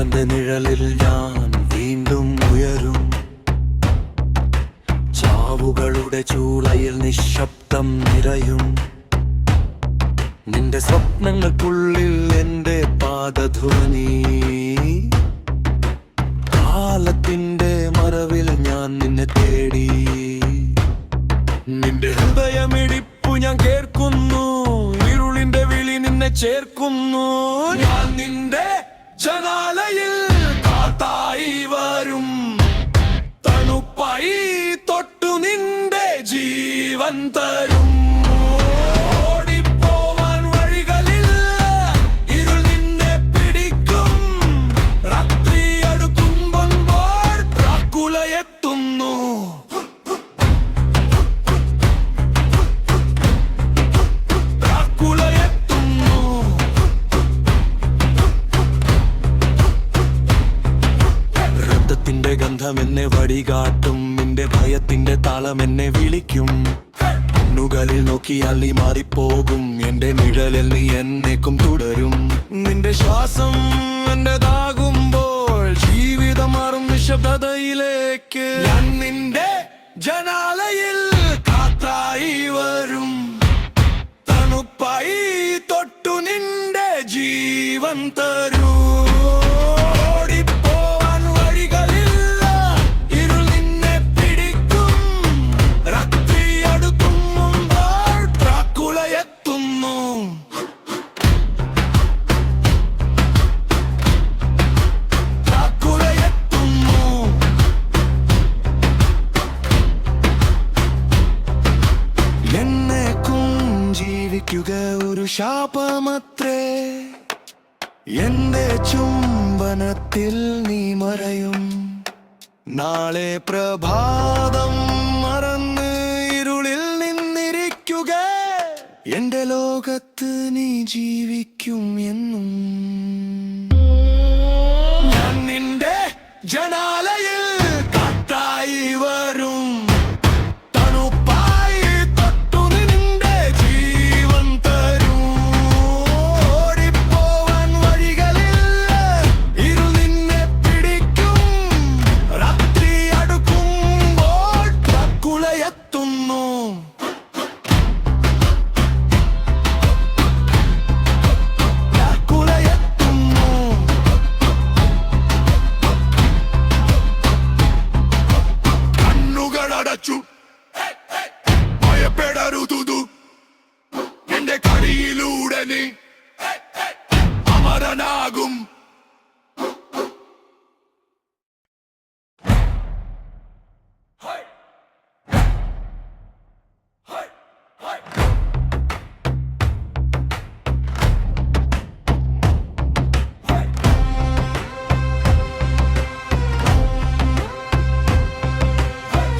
ചന്ദ്രന്റെ നിഴലിൽ ഞാൻ വീണ്ടും ഉയരും. ചാവുകളുടെ ചൂളയിൽ നിശബ്ദം നിറയും. നിന്റെ സ്വപ്നങ്ങൾക്കുള്ളിൽ എന്റെ പാദധ്വനി. കാലത്തിന്റെ മറവിൽ ഞാൻ നിന്നെ തേടി. നിന്റെ ഹൃദയമിടിപ്പു ഞാൻ കേൾക്കുന്നു. ഇരുളിന്റെ വിളി നിന്നെ ചേർക്കുന്നു. ഞാൻ നിന്റെ ജനാലയിൽ കാത്തായി വരും. തണുപ്പായി തൊട്ടു നിന്റെ ജീവൻ തരും. ഓടിപ്പോവാൻ വഴികളിൽ ഇരുൾ നിന്നെ പിടിക്കും. രാത്രി അടുക്കുമ്പോൾ ഡ്രാക്കുള എത്തുന്നു. ഗന്ധം എന്നെ വഴികാട്ടും. നിന്റെ ഭയത്തിന്റെ താളം എന്നെ വിളിക്കും. കണ്ണുകളിൽ നോക്കിയാൽ നീ മാറിപ്പോകും. എന്റെ നിഴലിൽ നീ എന്നേക്കും തുടരും. നിന്റെ ശ്വാസം എന്റേതാകുമ്പോൾ ജീവിതം മാറും നിശബ്ദതയിലേക്ക്. ഞാൻ നിന്റെ ജനാലയിൽ കാത്തായി വരും. തണുപ്പായി തൊട്ടു നിന്റെ ജീവൻ തരൂ. ഒരു ശാപമത്രേ എന്റെ ചുംബനത്തിൽ നീ മറയും. നാളെ പ്രഭാതം മറന്ന് ഇരുളിൽ നിന്നിരിക്കുക. എന്റെ ലോകത്ത് നീ ജീവിക്കും എന്നും. ഞാൻ നിന്റെ ജനാലയിൽ കാത്തായി വരും. ഭയപ്പെടരുതു. എന്റെ കടിയിലൂടെ നീ അമരനാകും.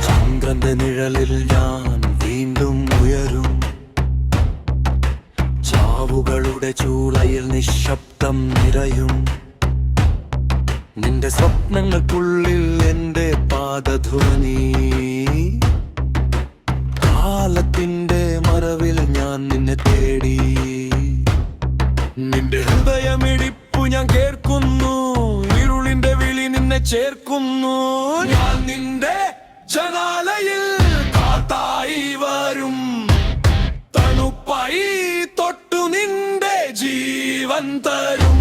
ചന്ദ്രന്റെ നിഴലിൽ ഞാൻ വീണ്ടും ഉയരും. ചാവുകളുടെ ചൂളയിൽ നിശബ്ദം നിറയും. നിന്റെ സ്വപ്നങ്ങൾക്കുള്ളിൽ എന്റെ പാദധ്വനി. കാലത്തിന്റെ മറവിൽ ഞാൻ നിന്നെ തേടി. നിന്റെ ഹൃദയമിടിപ്പു ഞാൻ കേൾക്കുന്നു. ഇരുളിന്റെ വിളി നിന്നെ ചേർക്കുന്നു. ഞാൻ നിന്റെ ജനാലയിൽ കാത്തായി വരും. തണുപ്പായി തൊട്ടു നിന്റെ ജീവൻ തരും.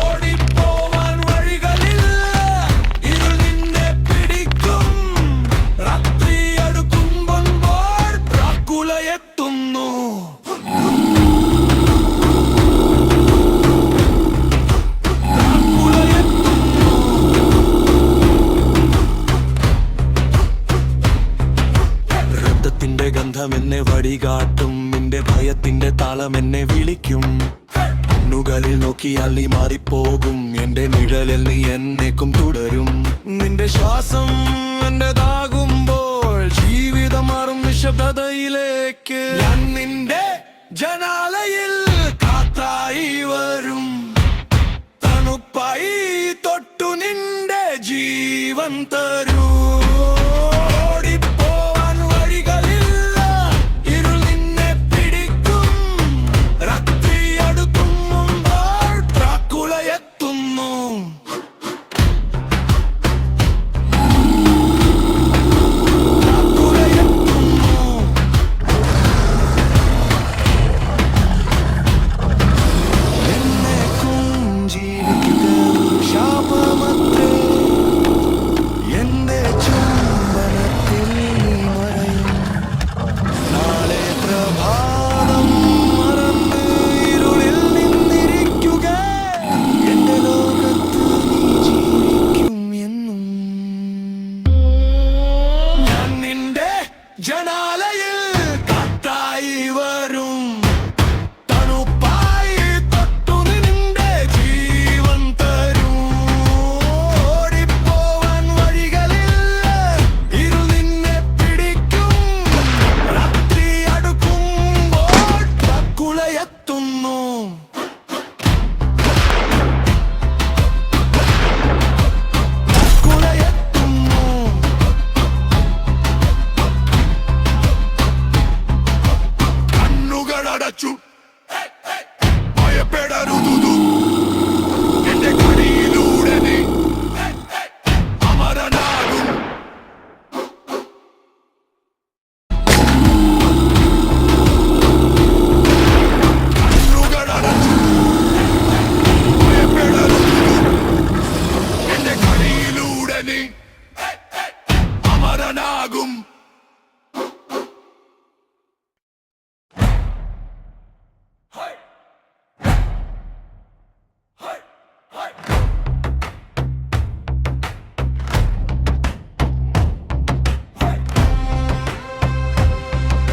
ഓടിപ്പോവാൻ വഴികളിൽ ഇരുൾ നിന്നെ പിടിക്കും. രാത്രി അടുക്കുമ്പോൾ ഡ്രാക്കുള എത്തുന്നു. ഗന്ധം എന്നെ വഴികാട്ടും. നിന്റെ ഭയത്തിന്റെ താളം എന്നെ വിളിക്കും. കണ്ണുകളിൽ നോക്കിയാൽ നീ മാറിപ്പോകും. എന്റെ നിഴലിൽ നീ എന്നേക്കും തുടരും. നിന്റെ ശ്വാസം എന്റേതാകുമ്പോൾ ജീവിതം മാറും നിശബ്ദതയിലേക്ക്. ഞാൻ നിന്റെ ജനാലയിൽ കാത്തായി വരും. തണുപ്പായി തൊട്ടു നിന്റെ ജീവൻ തരൂ. No. മാറുന്നു